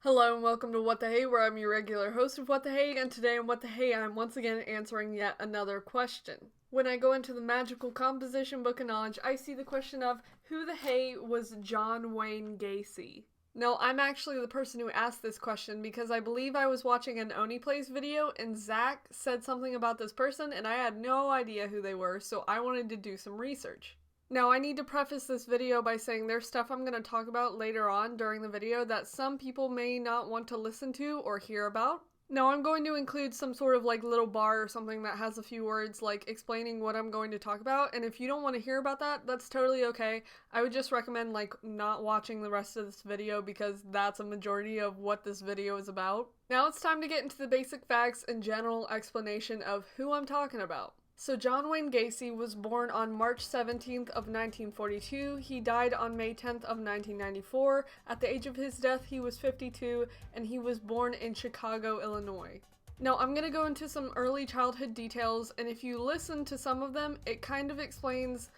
Hello and welcome to What the Hey, where I'm your regular host of What the Hey, and today on What the Hey, I'm once again answering yet another question. When I go into the magical composition book of knowledge, I see the question of, who the hey was John Wayne Gacy? No, I'm actually the person who asked this question because I believe I was watching an Oni Plays video and Zach said something about this person and I had no idea who they were, so I wanted to do some research. Now, I need to preface this video by saying there's stuff I'm going to talk about later on during the video that some people may not want to listen to or hear about. Now, I'm going to include some sort of like little bar or something that has a few words like explaining what I'm going to talk about, and if you don't want to hear about that, that's totally okay. I would just recommend like not watching the rest of this video because that's a majority of what this video is about. Now it's time to get into the basic facts and general explanation of who I'm talking about. So John Wayne Gacy was born on March 17th of 1942. He died on May 10th of 1994. At the age of his death, he was 52, and he was born in Chicago, Illinois. Now, I'm going to go into some early childhood details, and if you listen to some of them, it kind of explains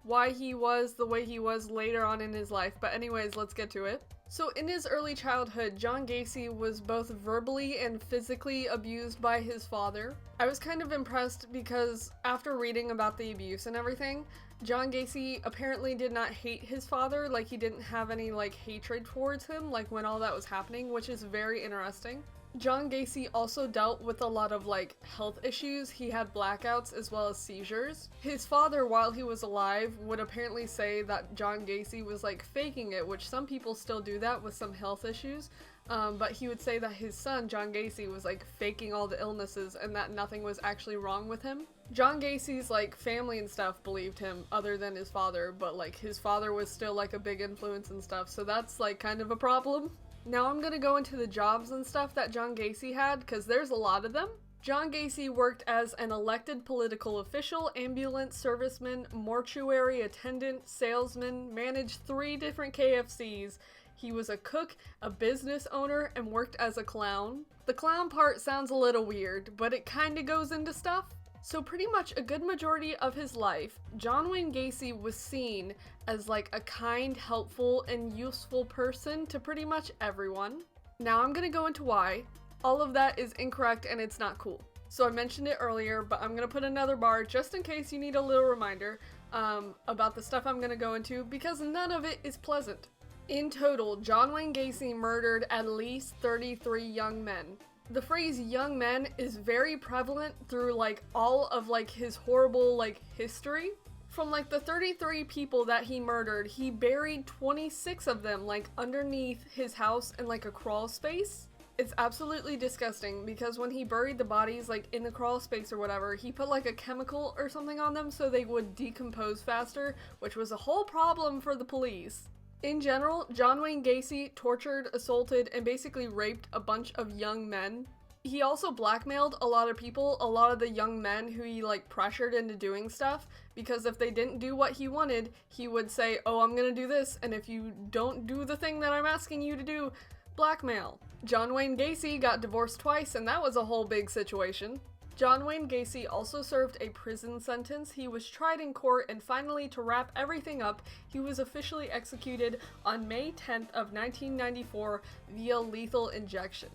why he was the way he was later on in his life. But anyways, let's get to it. So in his early childhood, John Gacy was both verbally and physically abused by his father. I was kind of impressed because after reading about the abuse and everything, John Gacy apparently did not hate his father, like he didn't have any like hatred towards him, like when all that was happening, which is very interesting. John Gacy also dealt with a lot of like health issues. He had blackouts as well as seizures. His father, while he was alive, would apparently say that John Gacy was like faking it, which some people still do that with some health issues. But he would say that his son, John Gacy, was like faking all the illnesses and that nothing was actually wrong with him. John Gacy's like family and stuff believed him other than his father, but like his father was still like a big influence and stuff, so that's like kind of a problem. Now I'm gonna go into the jobs and stuff that John Gacy had, because there's a lot of them. John Gacy worked as an elected political official, ambulance serviceman, mortuary attendant, salesman, managed 3 different KFCs. He was a cook, a business owner, and worked as a clown. The clown part sounds a little weird, but it kinda goes into stuff. So pretty much a good majority of his life, John Wayne Gacy was seen as like a kind, helpful, and useful person to pretty much everyone. Now I'm gonna go into why. All of that is incorrect and it's not cool. So I mentioned it earlier, but I'm gonna put another bar just in case you need a little reminder about the stuff I'm gonna go into, because none of it is pleasant. In total, John Wayne Gacy murdered at least 33 young men. The phrase young men is very prevalent through like all of like his horrible like history. From like the 33 people that he murdered, he buried 26 of them like underneath his house in like a crawl space. It's absolutely disgusting because when he buried the bodies like in the crawl space or whatever, he put like a chemical or something on them so they would decompose faster, which was a whole problem for the police. In general, John Wayne Gacy tortured, assaulted, and basically raped a bunch of young men. He also blackmailed a lot of people, a lot of the young men who he like pressured into doing stuff, because if they didn't do what he wanted, he would say, oh, I'm gonna do this, and if you don't do the thing that I'm asking you to do, blackmail. John Wayne Gacy got divorced twice, and that was a whole big situation. John Wayne Gacy also served a prison sentence. He was tried in court, and finally, to wrap everything up, he was officially executed on May 10th of 1994 via lethal injection.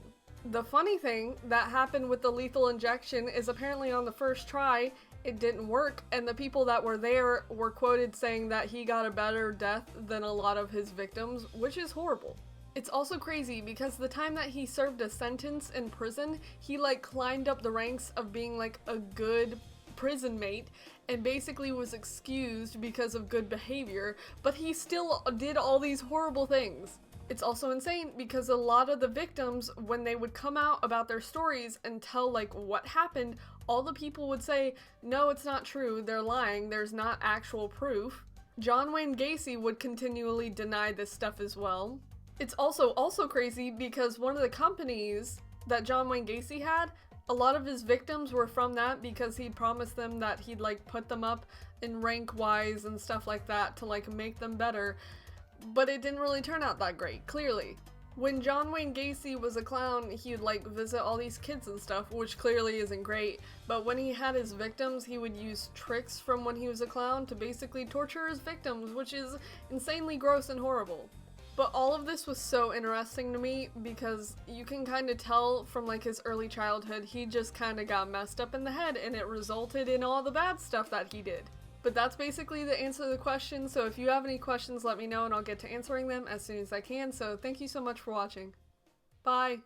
The funny thing that happened with the lethal injection is apparently on the first try, it didn't work, and the people that were there were quoted saying that he got a better death than a lot of his victims, which is horrible. It's also crazy because the time that he served a sentence in prison, he like climbed up the ranks of being like a good prison mate and basically was excused because of good behavior, but he still did all these horrible things. It's also insane because a lot of the victims, when they would come out about their stories and tell like what happened, all the people would say, no, it's not true, they're lying, there's not actual proof. John Wayne Gacy would continually deny this stuff as well. It's also crazy because one of the companies that John Wayne Gacy had, a lot of his victims were from that because he'd promised them that he'd like put them up in rank wise and stuff like that to like make them better, but it didn't really turn out that great, clearly. When John Wayne Gacy was a clown, he'd like visit all these kids and stuff, which clearly isn't great, but when he had his victims, he would use tricks from when he was a clown to basically torture his victims, which is insanely gross and horrible. But all of this was so interesting to me because you can kind of tell from like his early childhood, he just kind of got messed up in the head and it resulted in all the bad stuff that he did. But that's basically the answer to the question, so if you have any questions, let me know and I'll get to answering them as soon as I can. So thank you so much for watching. Bye!